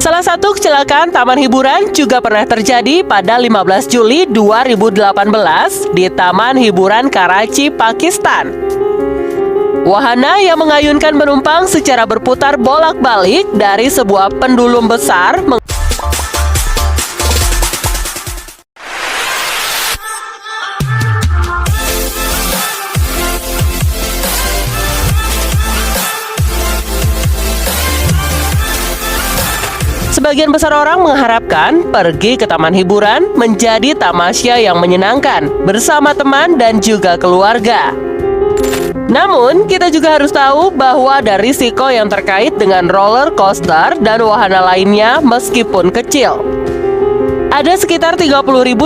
Salah satu kecelakaan taman hiburan juga pernah terjadi pada 15 Juli 2018 di Taman Hiburan Karachi, Pakistan. Wahana yang mengayunkan penumpang secara berputar bolak-balik dari sebuah pendulum besar Sebagian besar orang mengharapkan pergi ke taman hiburan menjadi tamasya yang menyenangkan bersama teman dan juga keluarga. Namun, kita juga harus tahu bahwa ada risiko yang terkait dengan roller coaster dan wahana lainnya meskipun kecil. Ada sekitar 30.000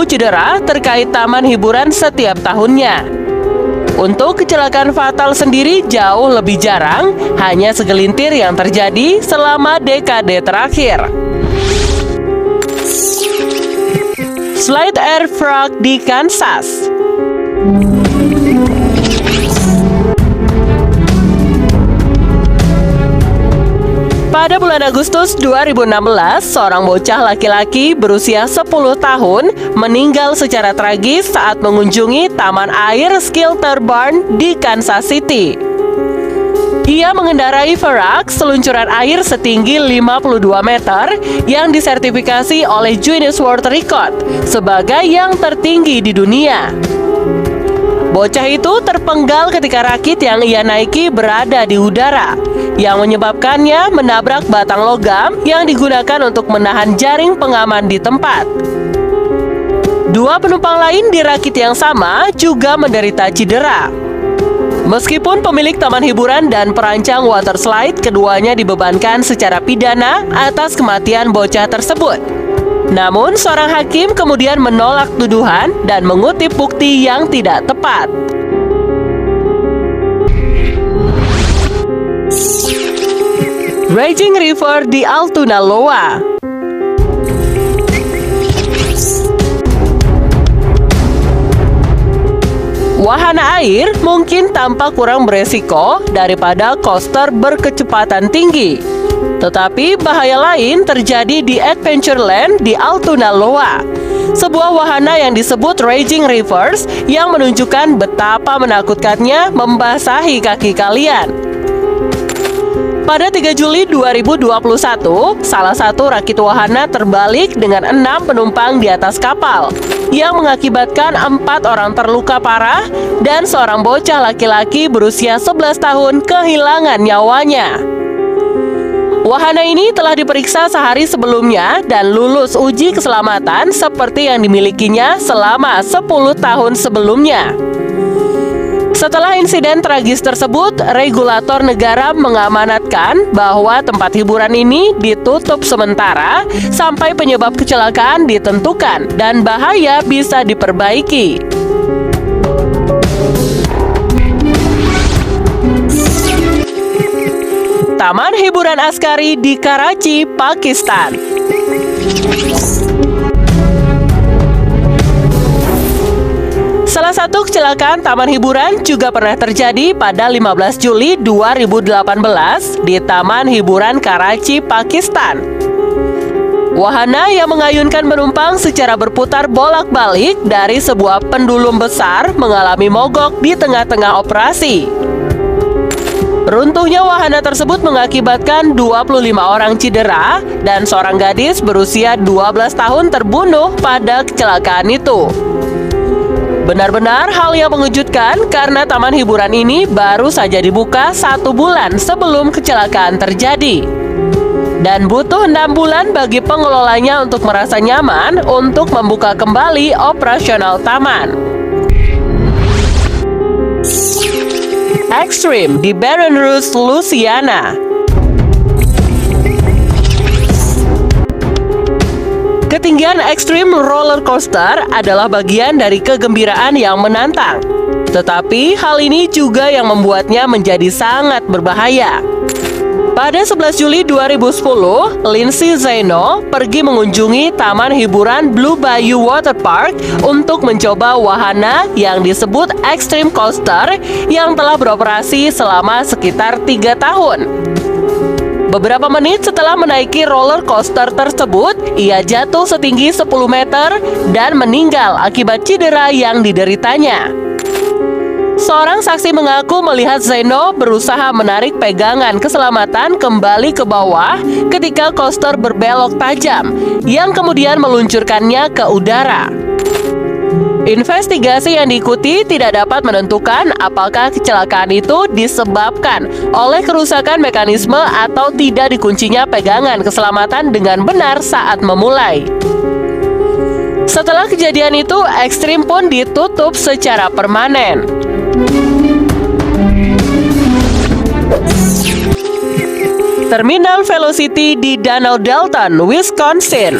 cedera terkait taman hiburan setiap tahunnya. Untuk kecelakaan fatal sendiri jauh lebih jarang, hanya segelintir yang terjadi selama dekade terakhir. Slide Air Frog di Kansas. Pada bulan Agustus 2016, seorang bocah laki-laki berusia 10 tahun meninggal secara tragis saat mengunjungi Taman Air Skilterburn di Kansas City. Ia mengendarai Ferak, seluncuran air setinggi 52 meter yang disertifikasi oleh Guinness World Record sebagai yang tertinggi di dunia. Bocah itu terpenggal ketika rakit yang ia naiki berada di udara, yang menyebabkannya menabrak batang logam yang digunakan untuk menahan jaring pengaman di tempat. Dua penumpang lain di rakit yang sama juga menderita cedera. Meskipun pemilik taman hiburan dan perancang water slide keduanya dibebankan secara pidana atas kematian bocah tersebut. Namun, seorang hakim kemudian menolak tuduhan dan mengutip bukti yang tidak tepat. Raging River di Altoona, Iowa. Wahana air mungkin tampak kurang beresiko daripada coaster berkecepatan tinggi. Tetapi bahaya lain terjadi di Adventureland di Altoona, Iowa. Sebuah wahana yang disebut Raging Rivers yang menunjukkan betapa menakutkannya membasahi kaki kalian. Pada 3 Juli 2021, salah satu rakit wahana terbalik dengan 6 penumpang di atas kapal, yang mengakibatkan 4 orang terluka parah dan seorang bocah laki-laki berusia 11 tahun kehilangan nyawanya. Wahana ini telah diperiksa sehari sebelumnya dan lulus uji keselamatan seperti yang dimilikinya selama 10 tahun sebelumnya. Setelah insiden tragis tersebut, regulator negara mengamanatkan bahwa tempat hiburan ini ditutup sementara sampai penyebab kecelakaan ditentukan dan bahaya bisa diperbaiki. Taman Hiburan Askari di Karachi, Pakistan. Salah satu kecelakaan taman hiburan juga pernah terjadi pada 15 Juli 2018 di Taman Hiburan Karachi, Pakistan. Wahana yang mengayunkan penumpang secara berputar bolak-balik dari sebuah pendulum besar mengalami mogok di tengah-tengah operasi. Runtuhnya wahana tersebut mengakibatkan 25 orang cedera dan seorang gadis berusia 12 tahun terbunuh pada kecelakaan itu. Benar-benar hal yang mengejutkan karena taman hiburan ini baru saja dibuka 1 bulan sebelum kecelakaan terjadi. Dan butuh 6 bulan bagi pengelolanya untuk merasa nyaman untuk membuka kembali operasional taman. Extreme di Baton Rouge, Louisiana. Ketinggian ekstrim roller coaster adalah bagian dari kegembiraan yang menantang. Tetapi hal ini juga yang membuatnya menjadi sangat berbahaya. Pada 11 Juli 2010, Lindsay Zaino pergi mengunjungi Taman Hiburan Blue Bayou Water Park untuk mencoba wahana yang disebut Extreme Coaster yang telah beroperasi selama sekitar 3 tahun. Beberapa menit setelah menaiki roller coaster tersebut, ia jatuh setinggi 10 meter dan meninggal akibat cedera yang dideritanya. Seorang saksi mengaku melihat Zeno berusaha menarik pegangan keselamatan kembali ke bawah ketika coaster berbelok tajam, yang kemudian meluncurkannya ke udara. Investigasi yang diikuti tidak dapat menentukan apakah kecelakaan itu disebabkan oleh kerusakan mekanisme atau tidak dikuncinya pegangan keselamatan dengan benar saat memulai. Setelah kejadian itu, Extreme pun ditutup secara permanen. Terminal Velocity di Danau Dalton, Wisconsin.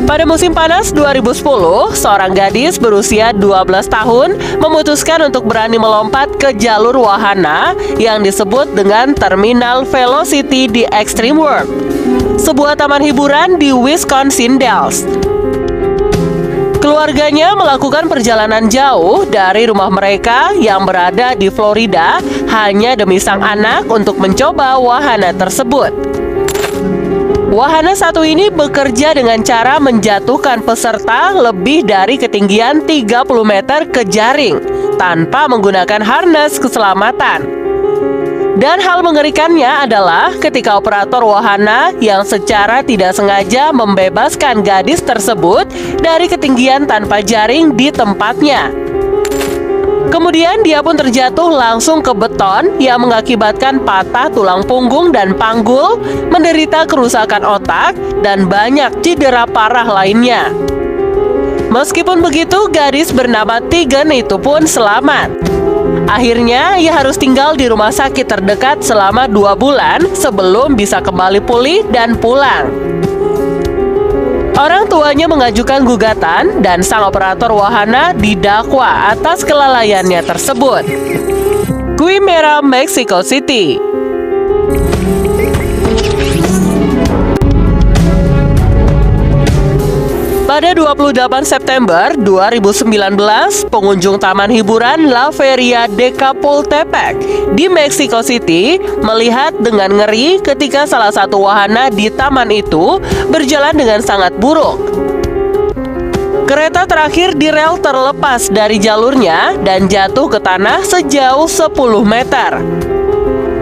Pada musim panas 2010, seorang gadis berusia 12 tahun memutuskan untuk berani melompat ke jalur wahana yang disebut dengan Terminal Velocity di Extreme World, sebuah taman hiburan di Wisconsin Dells. Keluarganya melakukan perjalanan jauh dari rumah mereka yang berada di Florida hanya demi sang anak untuk mencoba wahana tersebut. Wahana satu ini bekerja dengan cara menjatuhkan peserta lebih dari ketinggian 30 meter ke jaring tanpa menggunakan harness keselamatan. Dan hal mengerikannya adalah ketika operator wahana yang secara tidak sengaja membebaskan gadis tersebut dari ketinggian tanpa jaring di tempatnya. Kemudian dia pun terjatuh langsung ke beton yang mengakibatkan patah tulang punggung dan panggul, menderita kerusakan otak, dan banyak cedera parah lainnya. Meskipun begitu, gadis bernama Tegan itu pun selamat. Akhirnya, ia harus tinggal di rumah sakit terdekat selama 2 bulan sebelum bisa kembali pulih dan pulang. Orang tuanya mengajukan gugatan dan sang operator wahana didakwa atas kelalaiannya tersebut. Quimera, Mexico City. Pada 28 September 2019, pengunjung taman hiburan La Feria de Chapultepec di Mexico City melihat dengan ngeri ketika salah satu wahana di taman itu berjalan dengan sangat buruk. Kereta terakhir di rel terlepas dari jalurnya dan jatuh ke tanah sejauh 10 meter.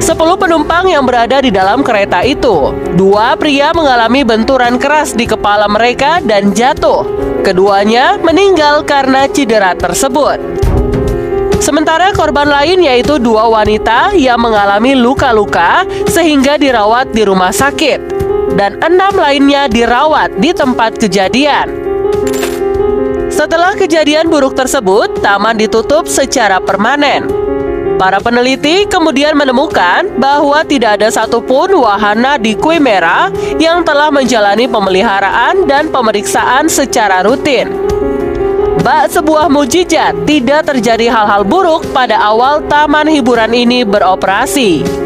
10 penumpang yang berada di dalam kereta itu. 2 pria mengalami benturan keras di kepala mereka dan jatuh. Keduanya meninggal karena cedera tersebut. Sementara korban lain yaitu 2 wanita yang mengalami luka-luka sehingga dirawat di rumah sakit. Dan 6 lainnya dirawat di tempat kejadian. Setelah kejadian buruk tersebut, taman ditutup secara permanen. Para peneliti kemudian menemukan bahwa tidak ada satupun wahana di Quimera yang telah menjalani pemeliharaan dan pemeriksaan secara rutin. Bak sebuah mukjizat, tidak terjadi hal-hal buruk pada awal taman hiburan ini beroperasi.